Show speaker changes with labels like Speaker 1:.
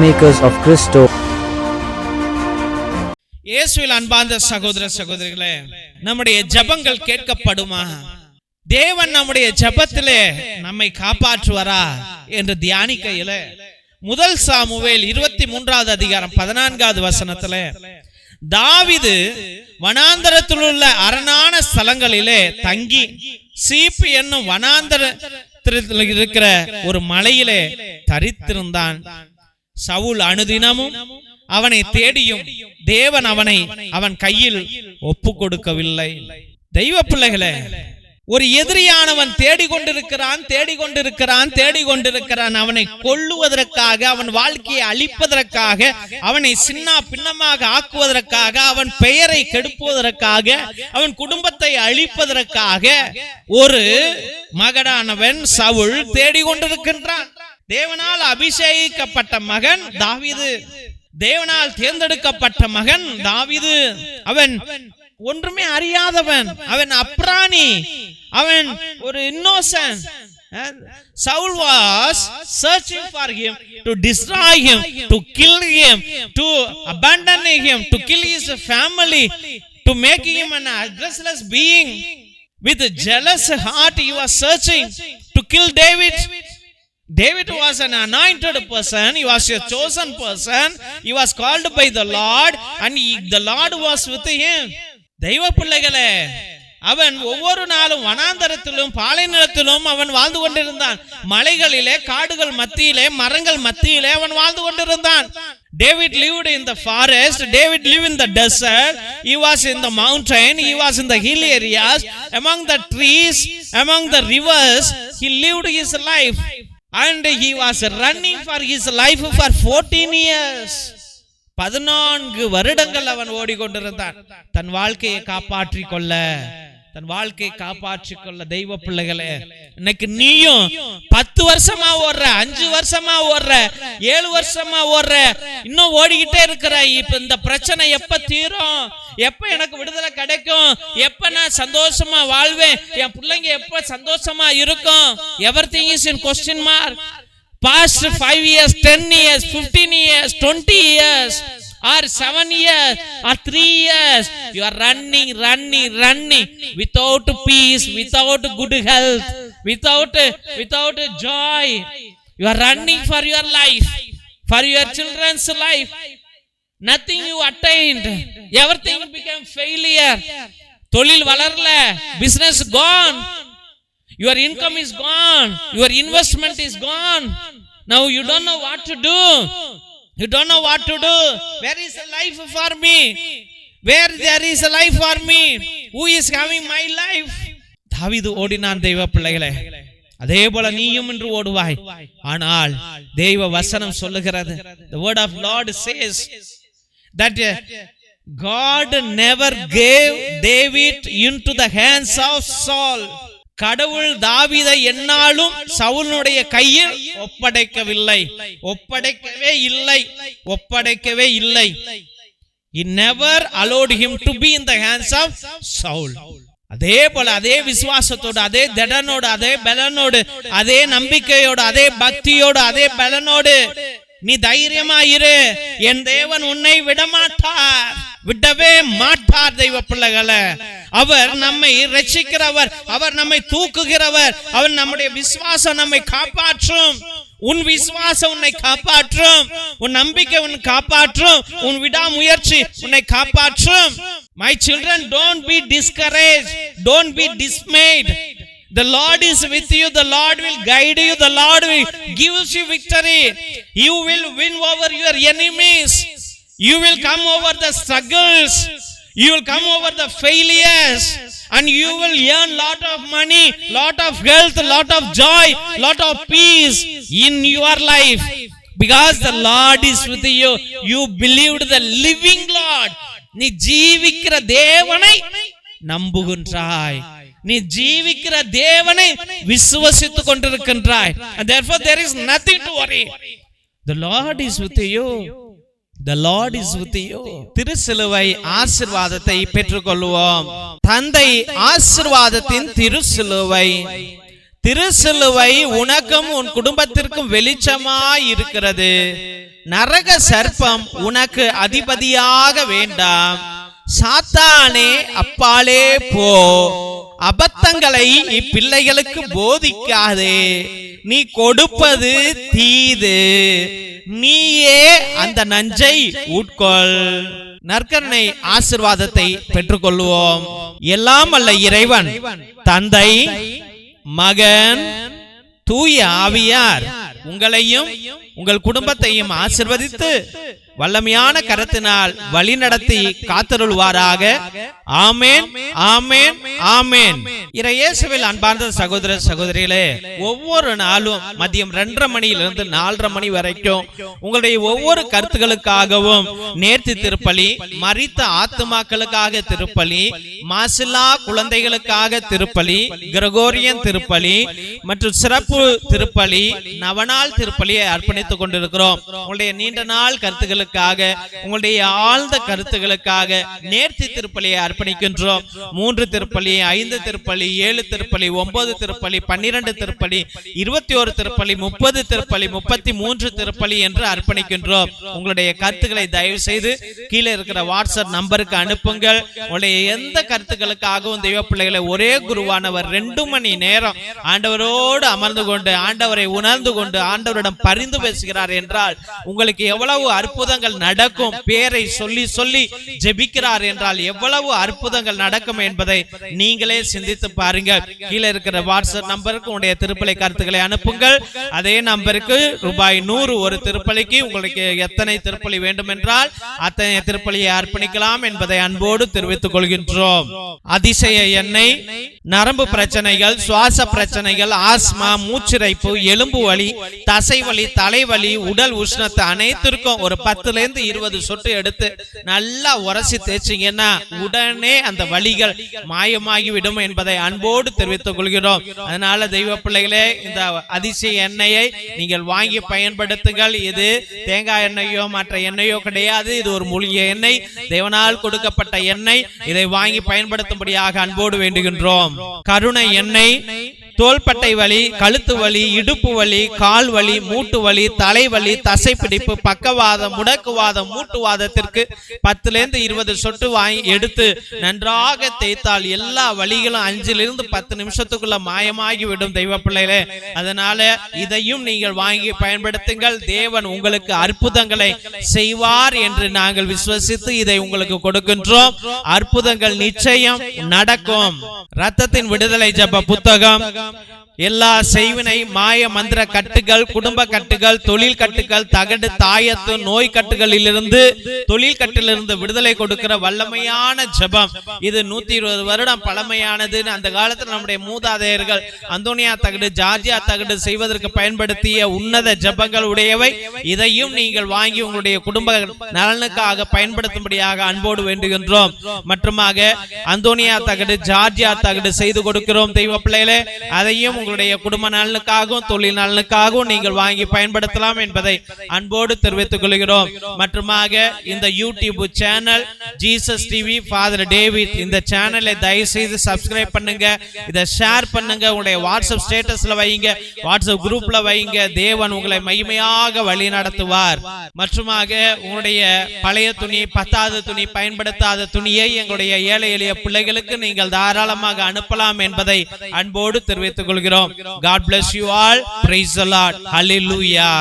Speaker 1: Peacemakers of Christo.
Speaker 2: இயேசுவில் அன்பார்ந்த சகோதர சகோதரிகளே, நம்முடைய ஜெபங்கள் கேட்கப்படுமா? தேவன் நம்முடைய ஜெபத்திலே நம்மை காப்பாற்றுவாரா என்று தியானிக்கையில முதல் சாமுவேல் 23வது அதிகாரம் 14வது வசனத்திலே தாவீது வனாந்தரத்தில் உள்ள அரணான ஸ்தலங்களிலே தங்கி சீப்பு என்னும் வனாந்தரத்தில் இருக்கிற ஒரு மலையிலே தரித்திருந்தான். சவுல் அனுதினமும் அவனை தேடியும் தேவன் அவனை அவன் கையில் ஒப்பு கொடுக்கவில்லை. தெய்வ பிள்ளைகளே, ஒரு எதிரியானவன் தேடிக்கொண்டிருக்கிறான். அவனை கொல்லுவதற்காக, அவன் வாழ்க்கையை அழிப்பதற்காக, அவனை சின்ன பின்னமாக ஆக்குவதற்காக, அவன் பெயரை கெடுப்பதற்காக, அவன் குடும்பத்தை அழிப்பதற்காக ஒரு மகனானவன் சவுல் தேடிக்கொண்டிருக்கின்றான். தேவனால் அபிஷேகிக்கப்பட்ட மகன் தாவீது, தேவனால் தேர்ந்தெடுக்கப்பட்ட மகன் தாவீது. அவன் ஒன்றுமே அறியாதவன், அவன் அப்ராணி, அவன் ஒரு Innocent. Saul was searching for him to destroy him, to kill him, to abandon him, to kill his family, to make him an addressless being. With a jealous heart he was searching to kill David. David was an anointed person, he was a chosen person, he was called by the Lord and the Lord was with him. தெய்வ பிள்ளைகளே, அவன் ஒவ்வொரு நாளும் வனாந்தரத்திலும் பாலைநிலத்திலும் அவன் வாழ்ந்து கொண்டிருந்தான். மலைகளிலே, காடுகள் மத்தியிலே, மரங்கள் மத்தியிலே அவன் வாழ்ந்து கொண்டிருந்தான். David lived in the forest, David lived in the desert, he was in the mountain, he was in the hill areas, among the trees, among the rivers, he lived his life. And he was running for his life for 14 years. 14 வருடங்கள் அவன் ஓடிக்கொண்டிருந்தான் தன் வாழ்க்கையை காப்பாற்றிக் கொள்ள. தெய்வ பிள்ளைகளே, இன்னைக்கு நீயும் 10 வருஷமா ஓடுற, 5 வருஷமா ஓடுற, 7 வருஷமா ஓடுற, இன்னும் ஓடிக்கிட்டே இருக்கிற. இப்ப இந்த பிரச்சனை எப்ப தீரும், எப்ப எனக்கு விடுதலை கிடைக்கும், எப்ப நான் சந்தோஷமா வாழ்வேன், என் பிள்ளைங்க எப்ப சந்தோஷமா இருக்கும்? Everything is in question mark. Past 5 years, 10 years, 15 years, 20 years or 7 years or 3 years, you are running without peace, without good health, without joy. You are running for your life, for your children's life. Nothing you attained, everything became failure. தொழில் வளரல, business gone, your income is gone, your investment is gone. Now you don't know what to do. Where is a life for me? Where there is a life for me? Who is having my life? தாவீது ஓடினான். தெய்வ பிள்ளைகளே, அதே போல நீயும் இன்று ஓடுவாய். ஆனால் தெய்வ வசனம் சொல்லுகிறது, the word of Lord says that God never gave David into the hands of Saul. கடவுள் தாவீதை என்னாலும் சவுலுடைய கையில் ஒப்படைக்கவே இல்லை. He never allowed him to be in the hands of Saul. அதே போல அதே விசுவாசத்தோடு, அதே திடனோடு, அதே பலனோடு, அதே நம்பிக்கையோடு, அதே பக்தியோடு, அதே பலனோடு நீ தைரியமாயிரு. என் தேவன் உன்னை விடவே மாட்டார். தெய்வ பிள்ளைகளே, அவர் நம்மை ரட்சிக்கிறவர், அவர் நம்மை தூக்குகிறவர், அவர் நம்முடைய விசுவாசம் நம்மை காப்பாற்றும். உன் விசுவாசம் உன்னை காப்பாற்றும், உன் நம்பிக்கை உன்னை காப்பாற்றும், உன் விடாமுயற்சி உன்னை காப்பாற்றும். My children, don't be discouraged, don't be dismayed. The Lord is with you, the Lord will guide you, the Lord will give you victory. You will win over your enemies. You will come over the struggles, you will come over the failures, and you will earn lot of money, lot of health, lot of joy, lot of peace in your life, because the Lord is with you. You believed the living Lord. நீ ஜீவிக்கிற தேவனை நம்புகின்றாய், நீ ஜீவிக்கிற தேவனை விசுவசித்துக் கொண்டிருக்கின்றாய். And therefore there is nothing to worry. The Lord is with you. The Lord is with you. திருசிலுவை ஆசீர்வாதத்தை பெற்றுக்கொள்வோம். தந்தை ஆசீர்வாதத்தின் திருசிலுவை உனக்கும் உன் குடும்பத்திற்கும் வெளிச்சமாய் இருக்கிறது. நரக சர்ப்பம் உனக்கு அதிபதியாக வேண்டாம், சாத்தானே அப்பாலே போ, அபத்தங்களை இப்பிள்ளைகளுக்கு போதிக்காதே, நீ கொடுப்பது தீது, நீயே அந்த நஞ்சை உட்கொள். நற்கருணை ஆசீர்வாதத்தை பெற்றுக்கொள்வோம். எல்லாம் அல்ல இறைவன் தந்தை, மகன், தூய ஆவியார் உங்களையும் உங்கள் குடும்பத்தையும் ஆசீர்வதித்து வல்லமையான கரத்தினால் வழி நடத்தி காத்தருள்வாராக. ஆமேன், ஆமேன், ஆமேன். இயேசுவில் அன்பார்ந்த சகோதர சகோதரிகளே, ஒவ்வொரு நாளும் மதியம் 2:30 மணியிலிருந்து 4:30 மணி வரைக்கும் உங்களுடைய ஒவ்வொரு கருத்துக்களுக்காகவும் நேர்த்தி திருப்பலி, மரித்த ஆத்துமாக்களுக்காக திருப்பலி, மாசில்லா குழந்தைகளுக்காக திருப்பலி, கிரகோரியன் திருப்பலி மற்றும் சிறப்பு திருப்பலி, நவநாள் திருப்பலியை அர்ப்பணித்துக் கொண்டிருக்கிறோம். உங்களுடைய நீண்ட நாள் கருத்துக்களுக்காக, உங்களுடைய ஆழ்ந்த கருத்துக்களுக்காக நேர்த்தி திருப்பலியை அர்ப்பணிக்கின்றோம். 3 திருப்பலி, 5 திருப்பலி, 7 திருப்பலி, 9 திருப்பலி, 12 திருப்பலி, 21 திருப்பலி, 30 திருப்பலி, 33 திருப்பலி என்று அர்ப்பணிக்கின்றோம். உங்களுடைய கருத்துக்களை தயவு செய்து கீழே இருக்கிற வாட்ஸ்அப் நம்பருக்கு அனுப்புங்கள். உங்களுடைய எந்த கருத்துக்களுக்காகவும் தெய்வ பிள்ளைகளை, ஒரே குருவானவர் 2 மணி நேரம் ஆண்டவரோடு அமர்ந்து கொண்டு ஆண்டவரை உணர்ந்து கொண்டு ஆண்டவரிடம் பரிந்து பேசுகிறார் என்றால் உங்களுக்கு எவ்வளவு அற்புதங்கள் நடக்கும். பேரை சொல்லி சொல்லி ஜெபிக்கிறார் என்றால் எவ்வளவு அற்புதங்கள் நடக்கும் என்பதை நீங்களே சிந்தித்து பாருங்கள். கீழே இருக்கிற வாட்ஸ்அப் நம்பருக்கு உங்களுடைய திருப்பலி கருத்துக்களை அனுப்புங்கள். அதே நம்பருக்கு ₹100 ஒரு திருப்பலிக்கு. உங்களுக்கு எத்தனை திருப்பலி வேண்டும் என்றால் அத்தனை திருப்பலியை அர்ப்பணிக்கலாம் என்பதை அன்போடு தெரிவித்துக் கொள்கின்றோம். அதிசய எண்ணெய், நரம்பு பிரச்சனைகள், சுவாச பிரச்சனைகள், ஆஸ்மா, மூச்சிரைப்பு, எலும்பு வலி, தசை வலி, தலைவலி, உடல் உஷ்ணத்தை அனைத்திற்கும் ஒரு 10லிருந்து 20 சொட்டு எடுத்து நல்லா உரசி தேய்ச்சிங்கன்னா உடனே அந்த வலிகள் மாயமாகிவிடும் என்பதை அன்போடு தெரிவித்துக் கொள்கிறோம். அதனால தெய்வ பிள்ளைகளே, இந்த அதிசய எண்ணெயை நீங்கள் வாங்கி பயன்படுத்துங்கள். இது தேங்காய் எண்ணெயோ மற்ற எண்ணெயோ கிடையாது. இது ஒரு மூலிகை எண்ணெய், தேவனால் கொடுக்கப்பட்ட எண்ணெய். இதை வாங்கி பயன்படுத்தும்படியாக அன்போடு வேண்டுகின்றோம். கருணை எண்ணெய், தோள்பட்டை வலி, கழுத்து வலி, இடுப்பு வலி, கால் வலி, மூட்டு வலி, தலைவலி, தசைப்பிடிப்பு, பக்கவாதம், முடக்குவாதம், மூட்டுவாதத்திற்கு 10லிருந்து 20 சொட்டு வாங்கி எடுத்து நன்றாக தேய்த்தால் எல்லா வலிகளும் 5லிருந்து 10 நிமிஷத்துக்குள்ள மாயமாகிவிடும் தெய்வ பிள்ளைகளே. அதனால இதையும் நீங்கள் வாங்கி பயன்படுத்துங்கள். தேவன் உங்களுக்கு அற்புதங்களை செய்வார் என்று நாங்கள் விசுவசித்து இதை உங்களுக்கு கொடுக்கின்றோம். அற்புதங்கள் நிச்சயம் நடக்கும். ரத்தத்தின் விடுதலை ஜெப புத்தகம், எல்லா செய்வினை, மாய மந்திர கட்டுகள், குடும்ப கட்டுகள், தொழில் கட்டுகள், தகடு, தாயத்து, நோய் கட்டுகளிலிருந்து, தொழில் கட்டிலிருந்து விடுதலை கொடுக்கிற வல்லமையான ஜெபம். இது 120 வருடம் பழமையானது. அந்த காலத்தில் நம்முடைய மூதாதையர்கள் அந்தோனியா தகடு, ஜார்ஜியா தகடு செய்வதற்கு பயன்படுத்திய உன்னத ஜெபங்கள் உடையவை. இதையும் நீங்கள் வாங்கி உங்களுடைய குடும்ப நலனுக்காக பயன்படுத்தும்படியாக அன்போடு வேண்டுகின்றோம். மற்றுமாக அந்தோனியா தகடு, ஜார்ஜியா தகடு செய்து கொடுக்கிறோம் தெய்வ பிள்ளைகளே. அதையும் உங்களுடைய குடும்ப நலனுக்காகவும் தொழில் நலனுக்காகவும் நீங்கள் வாங்கி பயன்படுத்தலாம் என்பதை அன்போடு தெரிவித்துக் கொள்கிறோம். மற்றுமாக இந்த YouTube channel Jesus TV father David, இந்த சேனலை தயவு செய்து சப்ஸ்கிரைப் பண்ணுங்க, இதை ஷேர் பண்ணுங்க, உங்களுடைய வாட்ஸ்அப் ஸ்டேட்டஸ்ல வைங்க, வாட்ஸ்அப் குரூப்ல வைங்க. தேவன் உங்களை மகிமையாக வழி நடத்துவார். மற்றுமாக உங்களுடைய பழைய துணி, பத்தாவது துணி, பயன்படுத்தாத துணியை எங்களுடைய ஏழை எளிய பிள்ளைகளுக்கு நீங்கள் தாராளமாக அனுப்பலாம் என்பதை அன்போடு தெரிவித்துக் கொள்கிறோம். God bless you all. Praise the Lord. Hallelujah.